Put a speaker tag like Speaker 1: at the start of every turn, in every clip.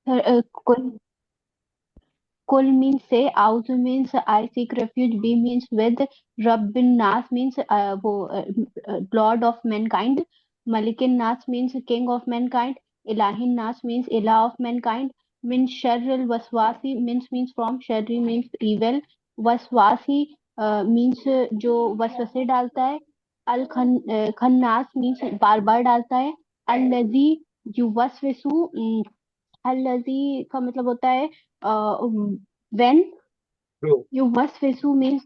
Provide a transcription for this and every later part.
Speaker 1: कुल Kul means say, Auzu means I seek refuge, B means with, Rabbin Nas means Lord of mankind, Malikin Nas means King of mankind, Ilahin Nas means Ilah of mankind, Min Sharril Waswasi means from, Sharri means evil, Waswasi means जो वसवसे डालता है, अल खन्नास means बार बार डालता है, अल्लजी युवस्विसु अल्लजी का मतलब होता है when
Speaker 2: true.
Speaker 1: You वसविसु means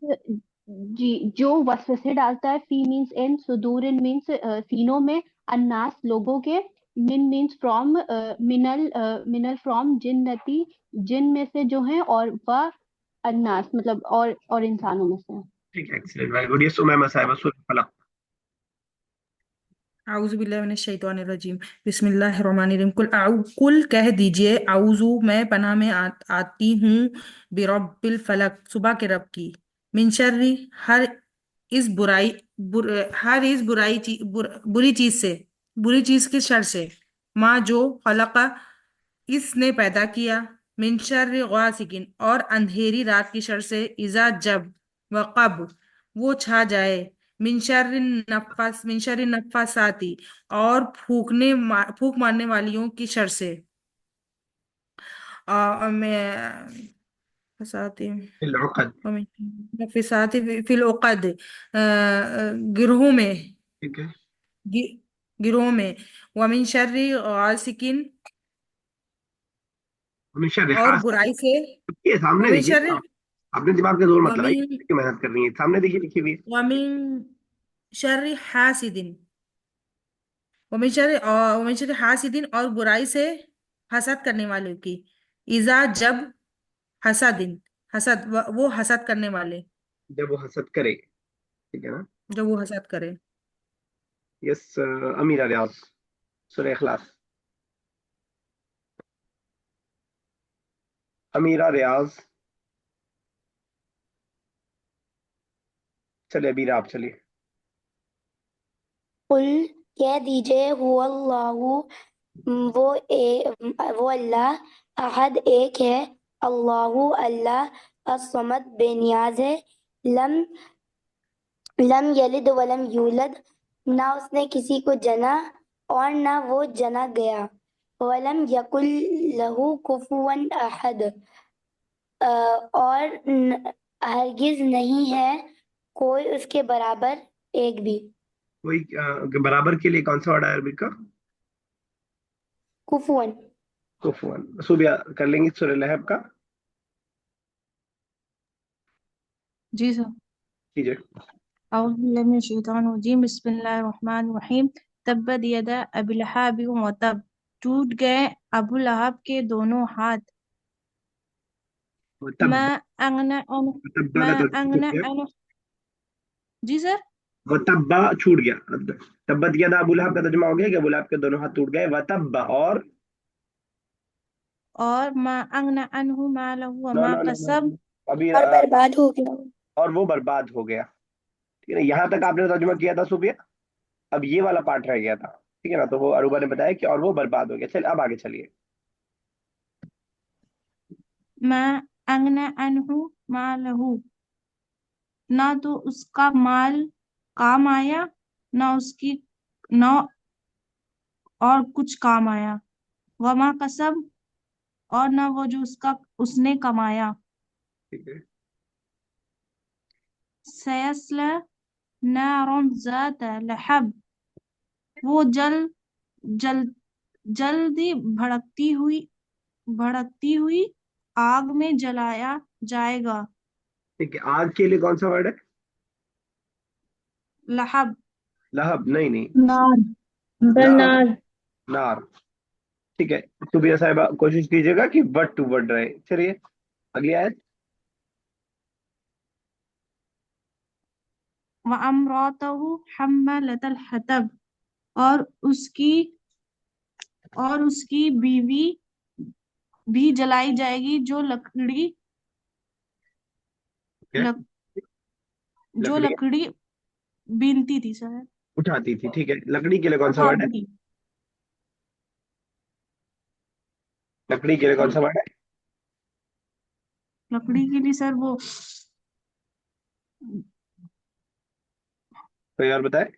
Speaker 1: जी जो वसवसे डालता है, फी मीन्स इन, सुदूरिन मीन्स सीनों में, अन्नास लोगों के, मिन मीन्स फ्रॉम, मिनल फ्रॉम जिन्नती जिन में से जो है, और वह अन्नास मतलब और इंसानों में से।
Speaker 2: ठीक है, एक्सीलेंट, वेरी गुड। ये सुबह मसाइब सूरह फलक।
Speaker 3: आउज़ुबिल्लाहिमिनश्शैतानिर्रजीम। बिस्मिल्लाहिर्रहमानिर्रहीम। कुल कह दीजिए, आउज़ु मैं पनाह में आती हूँ, बिरब्बिल फलक सुबह के रब की, मिन शर्री हर इस बुराई हर इस बुरी चीज से, बुरी चीज के शर से, माँ जो खलका इसने पैदा किया, मिन शर्रि गासिकिन और अंधेरी रात की शर से, इजा जब, वक़ब वो छा जाए, मिन शर्रि नफ़्फ़ासाती और फूक मारने वालियों की शर से, मैं फसाती
Speaker 2: फिल उक़द।
Speaker 3: नफ़्फ़ासाती फिल उक़द गिरोह में,
Speaker 2: ठीक है।
Speaker 3: गि- गिरोह में, वमिन शर्रि गासिकिन
Speaker 2: हमेशा
Speaker 3: और
Speaker 2: रिहाज
Speaker 3: बुराई से,
Speaker 2: ये सामने
Speaker 3: वमिन
Speaker 2: देखिए
Speaker 3: शर्रि
Speaker 2: ना, आपने दिमाग का जोर मत लगाइए,
Speaker 3: वमिन
Speaker 2: देखिए मेहनत कर रही है, सामने देखिए लिखी हुई है।
Speaker 3: वमिन शर्रि हासिदिन, वमिन शर्रि हासिदिन और बुराई से हसद करने वालों की, इजा जब हसदिन वो हसद करने वाले,
Speaker 2: जब वो हसद करे। ठीक है ना।
Speaker 3: जो वो हसद करे।
Speaker 2: यस। अमीरा रियाज, सूरह इखलास। अमीरा रियाज, चलिए अबीरा आप चलिए।
Speaker 4: कुल कह दीजिए, हुवल्लाहु वो वो अल्लाह, अहद एक है, अल्लाहु अल्लाह, अस्समद बेनियाज है, लम लम यलिद वलम यूलद ना उसने किसी को जना और ना वो जना गया, वलम यकुल लहू कुफुवन अहद और हरगिज नहीं है कोई उसके बराबर एक भी।
Speaker 2: कोई बराबर के लिए कौन सा वर्ड है अरबी का?
Speaker 4: कुफुवन।
Speaker 2: कुफुवन। सुबह कर लेंगे सूरह लहब का।
Speaker 5: जी सर।
Speaker 2: कीजिए।
Speaker 5: औज़ुबिल्लाहिमिनश्शैतानिर्रजीम। बिस्मिल्लाहिर्रहमानिर्रहीम। तब्बत यदा अबी लहब व तब, टूट गए अबू लहब के दोनों हाथ,
Speaker 2: तब
Speaker 5: मैं अंगना अन
Speaker 2: तब्बा
Speaker 5: मैं
Speaker 2: का तर्जुमा छूट
Speaker 5: अंगना
Speaker 2: गया।
Speaker 5: अन जी सर।
Speaker 2: वो तब्बा छूट गया। तब्बत यदा अबू लहब का तर्जुमा हो गया कि अबू लहब के दोनों हाथ टूट गए। व तब्बा और
Speaker 5: और मैं अंगना अनहु मालहु
Speaker 2: नो
Speaker 5: वमा
Speaker 2: नो नो नो
Speaker 5: कसब,
Speaker 2: नो। अभी
Speaker 4: और बर्बाद हो गया।
Speaker 2: और वो बर्बाद हो गया। ठीक है ना, यहाँ तक आपने तर्जुमा किया था सुबह। अब ये वाला पार्ट रह गया था। ठीक है ना, तो वो अरूबा ने बताया कि और वो बर्बाद हो गया। चलिए अब आगे चलिए।
Speaker 5: मैं अंगना अनहु मालहु, ना तो उसका माल काम आया, ना उसकी ना और कुछ काम आया, वमा कसब और ना वो जो उसने कमाया,
Speaker 2: ठीक है।
Speaker 5: सयस्ला नारन ज़ात लहब वो जल जल्दी भड़कती हुई आग में जलाया जाएगा।
Speaker 2: ठीक है, आग के लिए कौन सा वर्ड है?
Speaker 5: लहब।
Speaker 2: लहब नहीं नहीं।
Speaker 1: नार
Speaker 2: नार।
Speaker 1: बरनार।
Speaker 2: नार। ठीक है। सुबिया साहिबा कोशिश कीजिएगा कि वर्ड टू वर्ड रहे। चलिए अगली आयत।
Speaker 5: व अमरातहु हम्मालतल हतब और उसकी बीवी भी जलाई जाएगी लक, जो
Speaker 2: लकड़ी
Speaker 5: लकड़ी बीनती थी सर।
Speaker 2: उठाती थी। ठीक है, लकड़ी के लिए कौन सा वर्ड है?
Speaker 5: उठाती थी।
Speaker 2: लकड़ी के लिए कौन सा वर्ड है?
Speaker 5: लकड़ी के लिए सर वो
Speaker 2: कोई और बताए?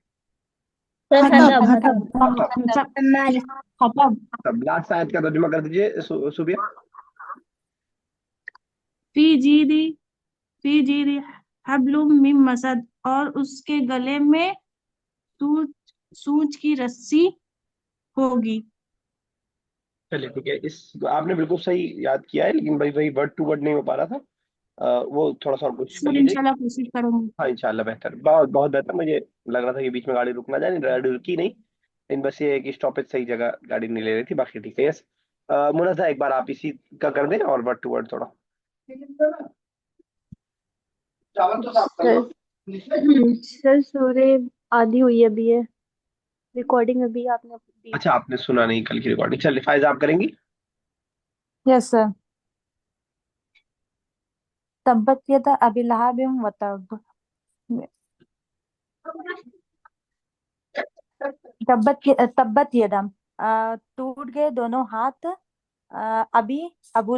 Speaker 5: हतब
Speaker 1: हतब।
Speaker 5: हतब सब
Speaker 4: हमाल
Speaker 5: हतब
Speaker 2: तब लास्ट आयत का तर्जुमा कर दीजिए सुबिया।
Speaker 5: फी जीदी फी जीदी हब्लुम मिन मसद, और उसके गले में सूच सूच की रस्सी होगी।
Speaker 2: चलिए ठीक है, इस आपने बिल्कुल सही याद किया है, लेकिन भाई वही वर्ड टू वर्ड नहीं हो पा रहा था। वो थोड़ा सा और कोशिश कर
Speaker 5: सर
Speaker 2: लीजिए।
Speaker 5: इंशाल्लाह कोशिश करूंगी।
Speaker 2: हाँ इंशाल्लाह बेहतर, बहुत बहुत बेहतर। मुझे लग रहा था कि बीच में गाड़ी रुकना जाए, गाड़ी रुकी नहीं, लेकिन बस ये है कि स्टॉपेज सही जगह गाड़ी नहीं ले रही थी, बाकी ठीक है। यस, मुन्ना एक बार आप इसी का कर दें और वर्ड टू वर्ड थोड़ा। चावल तो साफ कर
Speaker 1: सर
Speaker 2: लो।
Speaker 1: सर सूर्य आधी हुई अभी है, रिकॉर्डिंग अभी आपने दी
Speaker 2: अच्छा,
Speaker 1: थी।
Speaker 2: आपने सुना नहीं कल की रिकॉर्डिंग? चलिए फायजा आप करेंगी।
Speaker 6: Yes sir. तब्बत यदा अबी लहाबिम व तब। तब्बत यदा, टूट गए दोनों हाथ, अभी अबू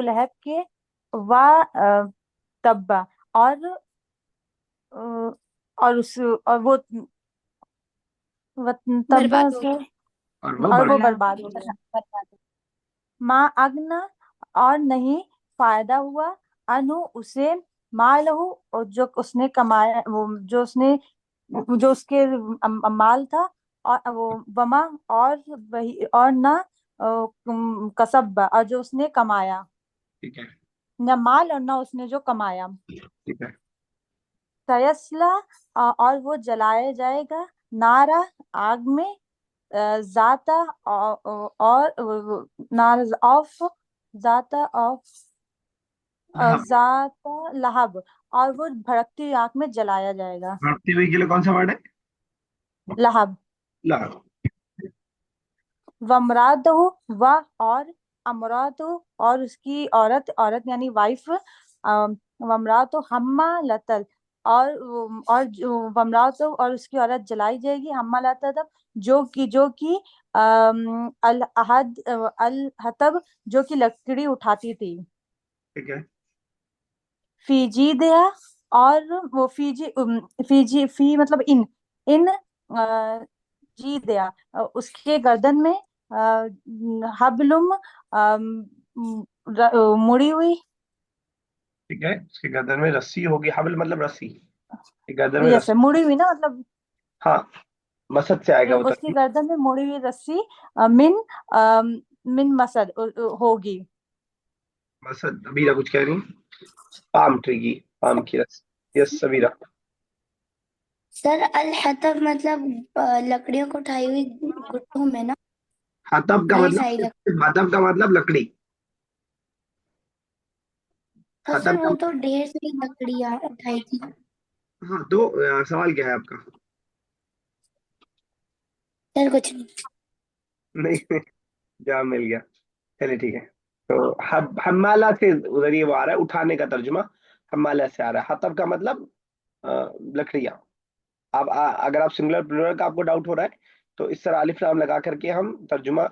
Speaker 6: लहब के, वा तब्बा, और और उस और वो तब्बा
Speaker 4: बर्बाद हो
Speaker 6: से,
Speaker 2: और वो
Speaker 6: और वो
Speaker 5: अल्लाह
Speaker 6: बर्बाद हो गया। माँ अग्न, और नहीं फायदा हुआ, अनु उसे, मालहू, और जो उसने कमाया, वो जो उसने, जो उसके माल था, और वो वमा, और वही, और ना कसब, और जो उसने कमाया,
Speaker 2: ठीक है।
Speaker 6: न माल और ना उसने जो कमाया।
Speaker 2: ठीक है।
Speaker 6: तयस्ला, और वो जलाया जाएगा, नारा, आग में, जाता, और नार ऑफ, जाता ऑफ,
Speaker 2: हाँ,
Speaker 6: जाता लहब, और वो भड़कती आग में जलाया जाएगा।
Speaker 2: बढ़ती हुई के लिए कौन सा वर्ड है?
Speaker 6: लहब।
Speaker 2: ला।
Speaker 6: वमरातहु, वह, और अमरातहु, और उसकी औरत, औरत यानी वाइफ, वमरातहु हम्मा लतल, वमरातहु, और उसकी औरत जलाई जाएगी, हम्मा लतल, जो कि अल अहद अल हतब, जो कि लकड़ी उठाती थी।
Speaker 2: ठीक है।
Speaker 6: फीजी दिया, और वो फी मतलब इन, इन जी दिया, उसके गर्दन में, हबलुम, मुड़ी हुई।
Speaker 2: ठीक है, उसके गर्दन में रस्सी होगी, हबल मतलब रस्सी, के गर्दन में
Speaker 6: यस,
Speaker 2: रस्सी।
Speaker 6: मुड़ी हुई ना, मतलब
Speaker 2: हाँ, मसद से आएगा वो
Speaker 6: उसकी
Speaker 2: तर्जुमा।
Speaker 6: गर्दन में मुड़ी हुई रस्सी, मिन अ, मिन मसद होगी।
Speaker 2: मसद, अबीरा कुछ कह रही? पाम ट्री की, पाम की रस्सी। यस सबीरा।
Speaker 4: सर अल हतब मतलब लकड़ियों को उठाई हुई गुट्टों में ना,
Speaker 2: हतब का
Speaker 4: ढेर सारी लकड़ी।
Speaker 2: मतलब, हतब का मतलब लकड़ी।
Speaker 4: तो सर
Speaker 2: हतब का
Speaker 4: वो तो ढेर सारी लकड़ियां उठाई थी।
Speaker 2: हाँ तो सवाल क्या है आपका?
Speaker 4: सर कुछ नहीं।
Speaker 2: नहीं, जवाब मिल गया। चलिए ठीक है। तो हम्माला से उधर ये वो आ रहा है, उठाने का तर्जुमा हम्माला से आ रहा है। हतब का मतलब लकड़ियाँ। अब अगर आप सिंगुलर प्लूरल का आपको डाउट हो रहा है, तो इस तरह अलिफ लाम लगा करके हम तर्जुमा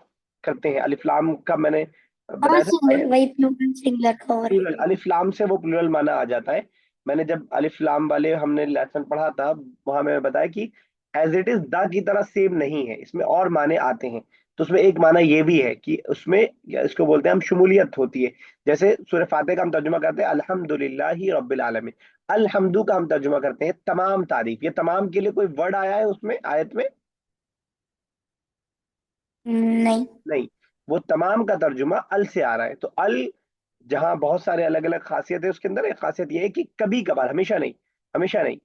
Speaker 2: करते हैं। अलिफ लाम का मैंने
Speaker 4: हाँ
Speaker 2: बताया था,
Speaker 4: सर वही प्लूरल सिंगुलर का हो रहा है।
Speaker 2: प्लूरल अलिफ लाम से वो प्लूरल माना आ जाता है। मैंने जब अलिफ लाम वाले हमने लेसन पढ़ा था, वहां मैंने बताया कि as it is the key तरह सेम नहीं है, इसमें और माने आते हैं। तो उसमें एक माना ये भी है कि उसमें, या इसको बोलते हैं हम, शमूलियत होती है। जैसे सूरह फातिहा का हम तर्जुमा करते हैं अल्हम्दुलिल्लाहि रब्बिल आलमीन, अलहमदु का हम तर्जुमा करते हैं तमाम तारीफ। ये तमाम के लिए कोई वर्ड आया है उसमें आयत में?
Speaker 4: नहीं।
Speaker 2: नहीं, वो तमाम का तर्जुमा अल से आ रहा है। तो अल जहां बहुत सारे अलग अलग खासियत है, उसके अंदर एक खासियत यह है कि कभी कभार, हमेशा नहीं, हमेशा नहीं,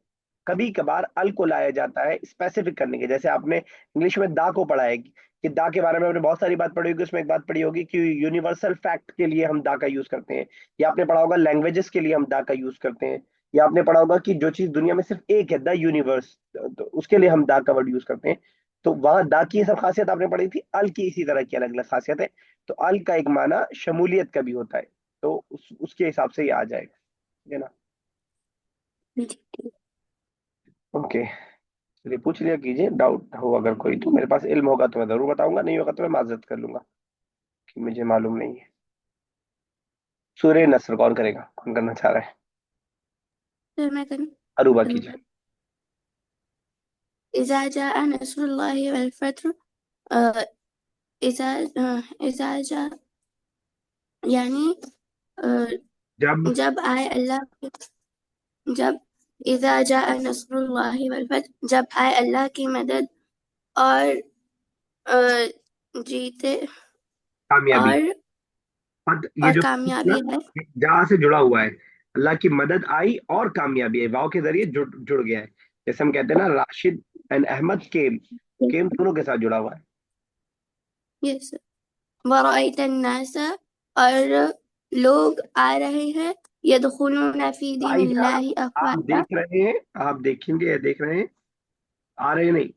Speaker 2: कभी कभार अल को लाया जाता है स्पेसिफिक करने के। जैसे आपने इंग्लिश में दा को पढ़ा है कि दा के बारे में आपने बहुत सारी बात पढ़ी होगी, उसमें एक बात पढ़ी होगी कि यूनिवर्सल फैक्ट के लिए हम दा का यूज करते हैं। या आपने पढ़ा होगा लैंग्वेजेस के लिए हम दा का यूज करते हैं। या आपने पढ़ा होगा कि जो चीज दुनिया में सिर्फ एक है, द यूनिवर्स, तो उसके लिए हम दा का वर्ड यूज करते हैं। तो वहां दा की ये सब खासियत आपने पढ़ी थी, अल की इसी तरह की अलग अलग खासियत है। तो अल का एक माना शमूलियत का भी होता है, तो उसके हिसाब से ये आ जाएगा, ठीक है ना? ओके, चलिए पूछ लिया कीजिए, डाउट हो अगर कोई तो। मेरे पास इल्म होगा तो मैं जरूर बताऊंगा, नहीं होगा तो मैं माजरत कर लूंगा। कि मुझे मालूम नहीं है। सूर्य नस्र कौन करेगा, कौन करना चाह रहा है?
Speaker 4: फिर मैं करूँ।
Speaker 2: अरूबा कीजिए।
Speaker 4: इज़ा जाअ नस्रुल्लाहि वल फतह, इज़ा इज़ा जा यानी
Speaker 2: जब
Speaker 4: जब आए अल्लाह जब इज़ा जाअ नस्रुल्लाहि वल फतह, जब आए अल्लाह की मदद और जीते
Speaker 2: कामयाबी,
Speaker 4: और
Speaker 2: ये
Speaker 4: और
Speaker 2: जो ना
Speaker 4: कामयाबी है।
Speaker 2: जहाँ से जुड़ा हुआ है, अल्लाह की मदद आई और कामयाबी आई, वाव के जरिए जुड़ जुड़ गया है। जैसे हम कहते हैं ना, राशिद एंड अहमद केम दोनों के साथ जुड़ा हुआ है।
Speaker 4: यस, वरअयत अन्नास, और लोग आ रहे हैं, यदखुलून फी
Speaker 2: आइजा,
Speaker 4: दीनिल्लाहि
Speaker 2: आप
Speaker 4: अफवाजा।
Speaker 2: देख रहे हैं, आप देखेंगे या देख रहे हैं, आ रहे नहीं,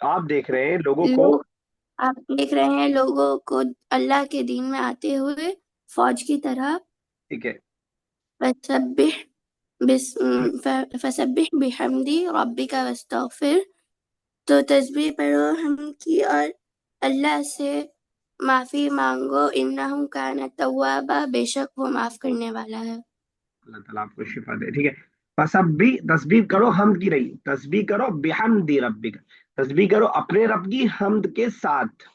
Speaker 2: आप देख रहे हैं लोगों को।
Speaker 4: लोग, आप देख रहे हैं लोगों को अल्लाह के दीन में आते हुए फौज की तरह।
Speaker 2: ठीक है,
Speaker 4: फसब्बिह फसब्बिह बिहम्दी रब्बिका वस्तगफिर, तो तस्बीह पढ़ो हम की और अल्लाह से माफी मांगो, इन्नहु कान तव्वाबा, बेशक वो माफ करने वाला है।
Speaker 2: अल्लाह ताला आपको शिफा दे। ठीक है, फसब्बी, तस्बीह करो, हमद की रही, तस्बीह करो बिहम्दी रब्बिका, तस्बीह करो अपने रब की हमद के साथ।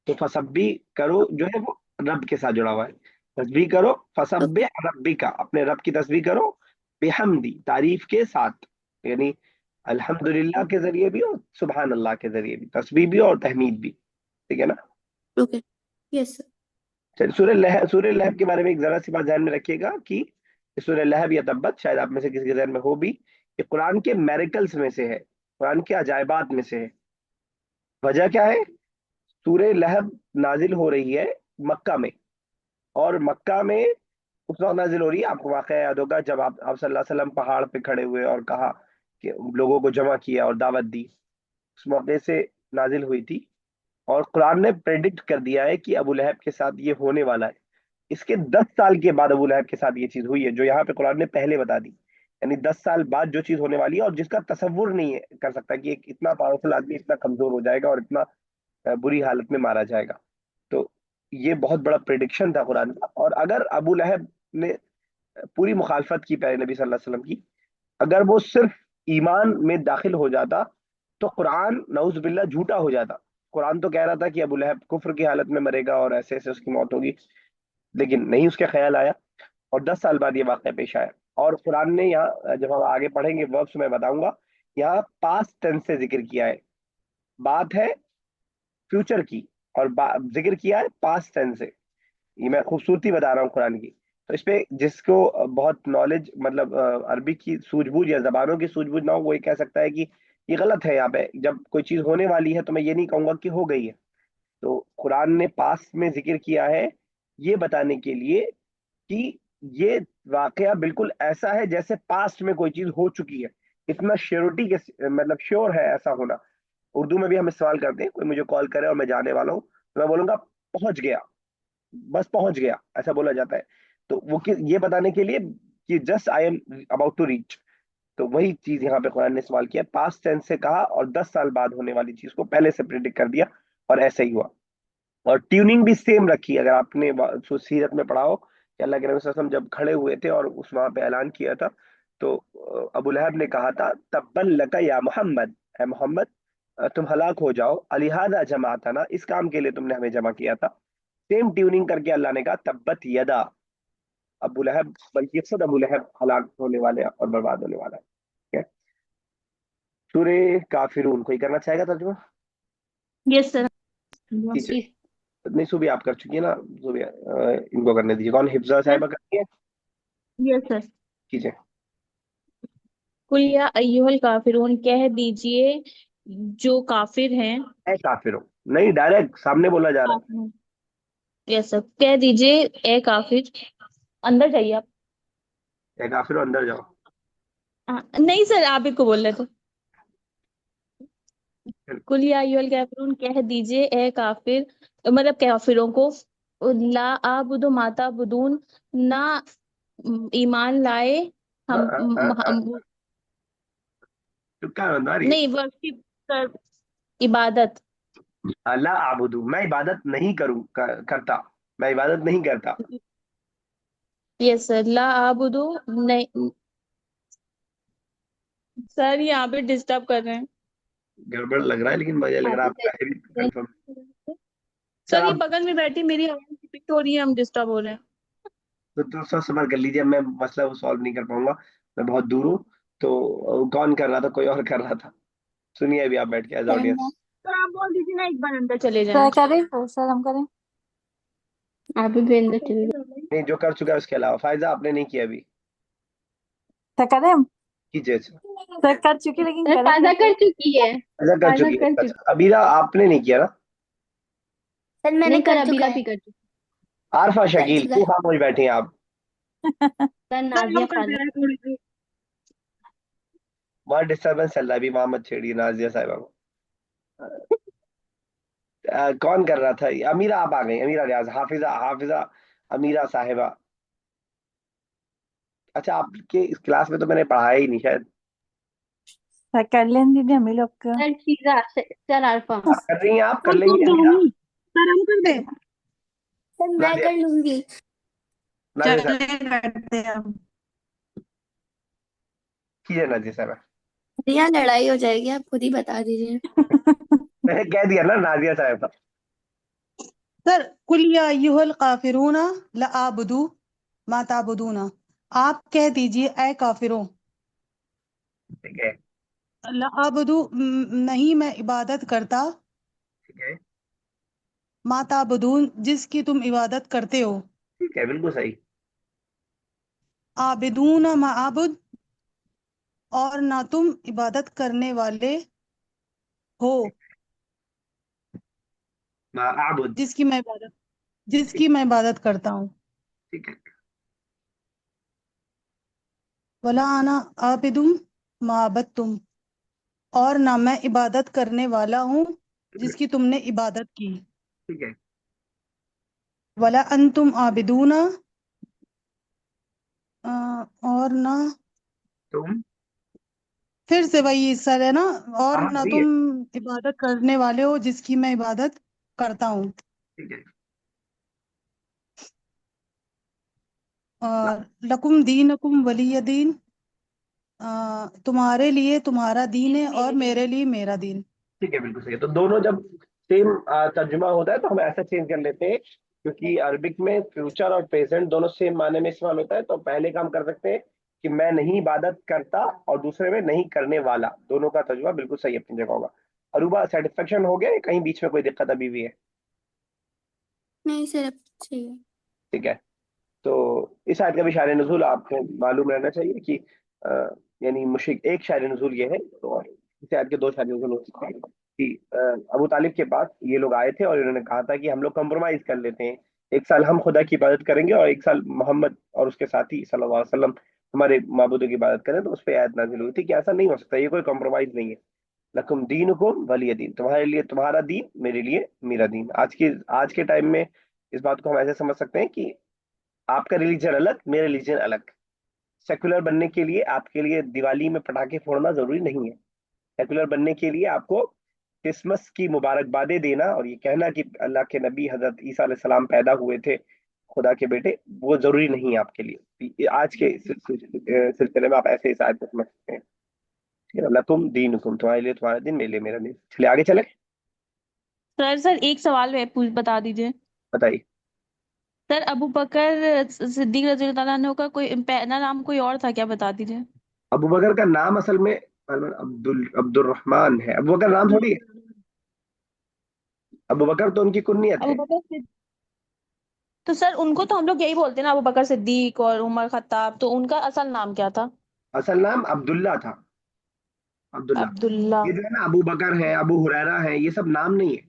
Speaker 2: तो फसब्बी करो जो है वो रब के साथ जुड़ा हुआ है। तस्बीह करो,
Speaker 4: ओके,
Speaker 2: फसब्बिह रब्बिका, अपने रब की तस्बीह करो, बिहम्दी तारीफ के साथ, यानी अल्हम्दुलिल्लाह के जरिए भी और सुभान अल्लाह के जरिए भी, तस्बीह भी और तहमीद भी। ठीक है ना?
Speaker 4: Okay, yes.
Speaker 2: चलिए, सूर्य लहब के बारे में एक जरा सी बात ध्यान में रखिएगा कि सूर्य लहब या तब्बत शायद आप में से किसी के ध्यान में हो भी, ये कुरान के मेरिकल्स में से है, कुरान के अजायबात में से है। वजह क्या है? सूर्य लहब नाजिल हो रही है मक्का में, और मक्का में उस वक्त नाजिल हो रही है, आपको वाकया याद होगा जब आप सल्लल्लाहु अलैहि वसल्लम पहाड़ पे खड़े हुए और कहा कि लोगों को जमा किया और दावत दी, उस मौके से नाजिल हुई थी। और कुरान ने प्रेडिक्ट कर दिया है कि अबू लहब के साथ ये होने वाला है। इसके 10 साल के बाद अबू लहब के साथ ये चीज हुई है, जो यहाँ पे कुरान ने पहले बता दी। यानी 10 साल बाद जो चीज होने वाली है और जिसका तसव्वुर नहीं है कर सकता कि एक इतना पावरफुल आदमी इतना कमजोर हो जाएगा और इतना बुरी हालत में मारा जाएगा। तो ये बहुत बड़ा प्रिडिक्शन था कुरान का। और अगर अबू लहब ने पूरी मुखालफत की प्यारे नबी सल्लल्लाहु अलैहि वसल्लम की, अगर वो सिर्फ ईमान में दाखिल हो जाता, तो कुरान नऊज बिल्ला झूठा हो जाता। कुरान तो कह रहा था कि अबू लहब कुफ्र की हालत में मरेगा और ऐसे ऐसे उसकी मौत होगी, लेकिन नहीं उसके ख्याल आया, और 10 साल बाद ये वाक़या पेश आया। और कुरान ने यहाँ, जब हम आगे पढ़ेंगे वर्ब्स में बताऊंगा, यहाँ पास्ट टेंस से जिक्र किया है, बात है फ्यूचर की, और जिक्र किया है पास्ट टेंस से। ये मैं खूबसूरती बता रहा हूँ कुरान की। तो इस पे जिसको बहुत नॉलेज, मतलब अरबी की सूझबूझ या जबानों की सूझबूझ ना हो, वो ये कह सकता है कि ये गलत है। यहाँ पे जब कोई चीज होने वाली है तो मैं ये नहीं कहूंगा कि हो गई है। तो कुरान ने पास्ट में जिक्र किया है ये बताने के लिए कि ये वाकया बिल्कुल ऐसा है जैसे पास्ट में कोई चीज हो चुकी है। इतना श्योरिटी के, मतलब श्योर है ऐसा होना। उर्दू में भी हम इस्तेमाल करते हैं, कोई मुझे कॉल करे और मैं जाने वाला हूँ तो मैं बोलूंगा पहुंच गया, बस पहुंच गया, ऐसा बोला जाता है। तो वो ये बताने के लिए कि just I am about to reach. तो वही चीज यहाँ पे कुरान ने इस्तेमाल किया, पास्ट टेंस से कहा और 10 साल बाद होने वाली चीज को पहले से प्रिडिक्ट कर दिया, और ऐसा ही हुआ। और ट्यूनिंग भी सेम रखी, अगर आपने सीरत में पढ़ा हो कि अल्लाह के नबी सल्लल्लाहु अलैहि वसल्लम जब खड़े हुए थे और उस वहां पे ऐलान किया था, तो अबू लहब ने कहा था तब्बन लका या मोहम्मद, ए मोहम्मद तुम हलाक हो जाओ, अलिहाजा जमाता ना, इस काम के लिए तुमने हमें जमा किया था। सेम ट्यूनिंग करके अल्लाह ने कहा तब्बत यदा अबू लहब, बल्कि खुद अबू लहब हलाक होने वाले हैं और बर्बाद होने वाला है। ठीक है? सूरे काफिरून कोई करना चाहेगा तर्जुमा?
Speaker 5: Yes sir.
Speaker 2: कीजिए। नहीं, सुबह आप कर चुकी है ना, सुबह इनको करने दीजिए। कौन, हिफ्जा साहिबा करती है?
Speaker 5: Yes sir.
Speaker 2: कीजिए।
Speaker 5: कुल या अय्युहल काफिरून, कह दीजिए जो काफिर हैं।
Speaker 2: है काफिर हो, नहीं डायरेक्ट सामने बोला जा रहा
Speaker 5: यस सर, कह दीजिए ए काफिर। अंदर जाइए आप।
Speaker 2: है काफिर हो, अंदर जाओ।
Speaker 5: नहीं सर, आप ही को बोल रहे थे। कुल या अय्युहल काफिरून, कह दीजिए ए काफिर, मतलब काफिरों को, ला आबुदु माता बुदून, ना ईमान लाए हम
Speaker 2: चुपका अंदारी।
Speaker 5: नहीं, वर्शिप कर, इबादत
Speaker 2: ला आबुदू, मैं इबादत नहीं करता, मैं इबादत नहीं करता।
Speaker 5: यस सर, ला आबुदु नहीं। सर यहाँ पे डिस्टर्ब कर रहे हैं।
Speaker 2: गड़बड़ लग रहा है, लेकिन मुझे लग रहा है आपका है भी कंफर्म। चल
Speaker 5: सर ये
Speaker 2: आप
Speaker 5: बगल में बैठी, मेरी आवाज रिपीट हो रही है, हम डिस्टर्ब हो रहे हैं।
Speaker 2: तो सोच समझ कर लीजिए, मैं मसला वो सॉल्व नहीं कर पाऊंगा, मैं बहुत दूर हूँ। तो कौन कर रहा था, कोई और कर रहा था। सुनिए अभी आप बैठ के एज
Speaker 4: सर मैं
Speaker 2: ऑडियंस।
Speaker 5: सर आप बोल दीजिए ना, एक बार अंदर चले
Speaker 6: सर
Speaker 5: जाएं।
Speaker 6: करें, सर हम करें।
Speaker 1: अभी भी अंदर चली
Speaker 2: नहीं, जो कर चुका है उसके अलावा। फायजा आपने नहीं किया अभी,
Speaker 6: सर करें हम।
Speaker 2: कीजिए। अच्छा,
Speaker 6: सर कर चुके लेकिन
Speaker 1: गई।
Speaker 6: करें
Speaker 1: फायदा
Speaker 6: फिर
Speaker 1: कर
Speaker 6: से।
Speaker 1: चुकी है।
Speaker 2: ऐसा कर
Speaker 1: फायदा
Speaker 2: चुकी है।
Speaker 1: कर चुकी।
Speaker 2: अच्छा, अबीरा आपने नहीं किया ना।
Speaker 4: सर मैंने
Speaker 1: नहीं सर,
Speaker 4: कर चुका
Speaker 1: अबीरा
Speaker 4: है।
Speaker 1: भी कर चुकी।
Speaker 2: आरफा
Speaker 4: कर
Speaker 2: शकील
Speaker 4: चुका
Speaker 2: क्यों
Speaker 4: है।
Speaker 2: खामोश बैठे हैं आप।
Speaker 1: सर
Speaker 5: सर
Speaker 1: नाजिया
Speaker 5: हम करते
Speaker 1: खाला।
Speaker 5: हैं थोड़ी देर।
Speaker 2: बहुत डिस्टर्बेंस चल रहा है अभी, वहां मत छेड़िए नाजिया साहिबा को। कौन कर रहा था ये? अमीरा आप आ गई, अमीरा रियाज, हाफिजा, हाफिजा अमीरा साहिबा। अच्छा, आपके इस क्लास में तो मैंने पढ़ाया ही नहीं शायद।
Speaker 6: सर कर लेने दीजिए हम ही लोग को।
Speaker 1: सर शीजा, सर अरफा।
Speaker 2: आप कर रही हैं, आप कर
Speaker 5: हम कर
Speaker 2: लेंगी
Speaker 5: दो
Speaker 2: अमीरा।
Speaker 5: हम। सर हम कर दे।
Speaker 4: सर मैं
Speaker 2: नाजिया,
Speaker 4: कर लूंगी।
Speaker 2: नाजिया साहब
Speaker 5: चले करते हैं हम।
Speaker 2: कीजिए, नाजिया साहब।
Speaker 4: यहाँ लड़ाई हो जाएगी, आप खुद ही बता दीजिए।
Speaker 2: मैंने कह दिया ना नाजिया साहब।
Speaker 7: सर कुल या अय्युहल काफिरूना ला आबुदू मा ताबुदूना, आप कह दीजिए ऐ काफिरों,
Speaker 2: ठीक है,
Speaker 7: ला आबुदू नहीं मैं इबादत करता,
Speaker 2: ठीक है,
Speaker 7: मा ताबुदून जिसकी तुम इबादत करते हो,
Speaker 2: ठीक है, बिल्कुल सही।
Speaker 7: आबिदून मा आबुद, और ना तुम इबादत करने वाले हो
Speaker 2: आबुद,
Speaker 7: जिसकी मैं इबादत
Speaker 2: ठीक,
Speaker 7: जिसकी मैं इबादत करता हूँ।
Speaker 2: ठीक है।
Speaker 7: वला आना आबिदुम मा अबदतुम, और ना मैं इबादत करने वाला हूँ जिसकी तुमने इबादत की।
Speaker 2: ठीक है,
Speaker 7: वला अंतुम आबिदूना, और ना,
Speaker 2: तुम।
Speaker 7: फिर से वही सर है ना, और
Speaker 2: हाँ
Speaker 7: ना
Speaker 2: सही है।
Speaker 7: तुम इबादत करने वाले हो जिसकी मैं इबादत करता हूँ।
Speaker 2: ठीक है।
Speaker 7: और लकुम दीनकुम वलिय दीन, तुम्हारे लिए तुम्हारा दीन है और मेरे लिए मेरा दीन।
Speaker 2: ठीक है, बिल्कुल सही है। तो दोनों जब सेम तर्जुमा होता है तो हम ऐसा चेंज कर लेते हैं, क्योंकि अरबिक में फ्यूचर और प्रेजेंट दोनों सेम माने में इस्तेमाल होता है। तो पहले काम कर सकते हैं कि मैं नहीं इबादत करता, और दूसरे में नहीं करने वाला। दोनों का तर्जुमा बिल्कुल सही अपनी जगह होगा। अरूबा, सेटिस्फेक्शन हो गया या कहीं बीच में कोई दिक्कत अभी भी है?
Speaker 4: नहीं सर, अब सही है।
Speaker 2: ठीक है। तो इस आयत का भी शायर नुज़ूल आपको मालूम रहना चाहिए कि अ, यानी मुशिक एक शायर नुज़ूल ये है, तो और इस आयत के दो शायर नुज़ूल हो सकते हैं कि अबू तालिब के पास ये लोग आए थे और इन्होंने कहा था कि हम लोग कंप्रोमाइज कर लेते हैं, एक साल हम खुदा की इबादत करेंगे और एक साल मोहम्मद और उसके साथी सल्लल्लाहु अलैहि वसल्लम हमारे माबूदों की इबादत करें। तो उस पर आयत नाजिल हुई थी कि ऐसा नहीं हो सकता, ये कोई कंप्रोमाइज नहीं है। लकुम दीनुकुम वलिय दीन, तुम्हारे लिए तुम्हारा दीन, मेरे लिए मेरा दीन। आज के टाइम में इस बात को हम ऐसे समझ सकते हैं कि आपका रिलीजन अलग, मेरा रिलीजन अलग। सेकुलर बनने के लिए आपके लिए दिवाली में पटाखे फोड़ना जरूरी नहीं है। सेकुलर बनने के लिए आपको क्रिसमस की मुबारकबादें देना और ये कहना कि अल्लाह के नबी हजरत ईसा अलैहि सलाम पैदा हुए थे, खुदा के बेटे, वो जरूरी नहीं है आपके लिए। ये आज के सिलसिले में आप ऐसे इस आयत को समझ सकते हैं। ठीक है, लकुम दीनुकुम, तुम्हारे लिए तुम्हारा दिन, मेरे लिए मेरा दिन। चलिए आगे चले।
Speaker 5: सर एक सवाल है, पूछ बता दीजिए।
Speaker 2: बताइए।
Speaker 5: सर अबू बकर सिद्दीक रज़ी अल्लाह ताला अन्हु का कोई पहला नाम कोई और था क्या, बता दीजिए।
Speaker 2: अबू बकर का नाम असल में अब्दुल रहमान है। अबू बकर नाम थोड़ी है, अबू बकर तो उनकी कुन्नियत
Speaker 5: अबू
Speaker 2: है।
Speaker 5: बकर तो सर उनको तो हम लोग यही बोलते हैं ना, अबू बकर सिद्दीक और उमर खत्ताब, तो उनका असल नाम क्या था?
Speaker 2: असल नाम अब्दुल्ला था, अब्दुल्ला।
Speaker 5: अब्दुल्ला।
Speaker 2: ये जो है ना, अबू बकर है, अबू हुरैरा है, ये सब नाम नहीं है,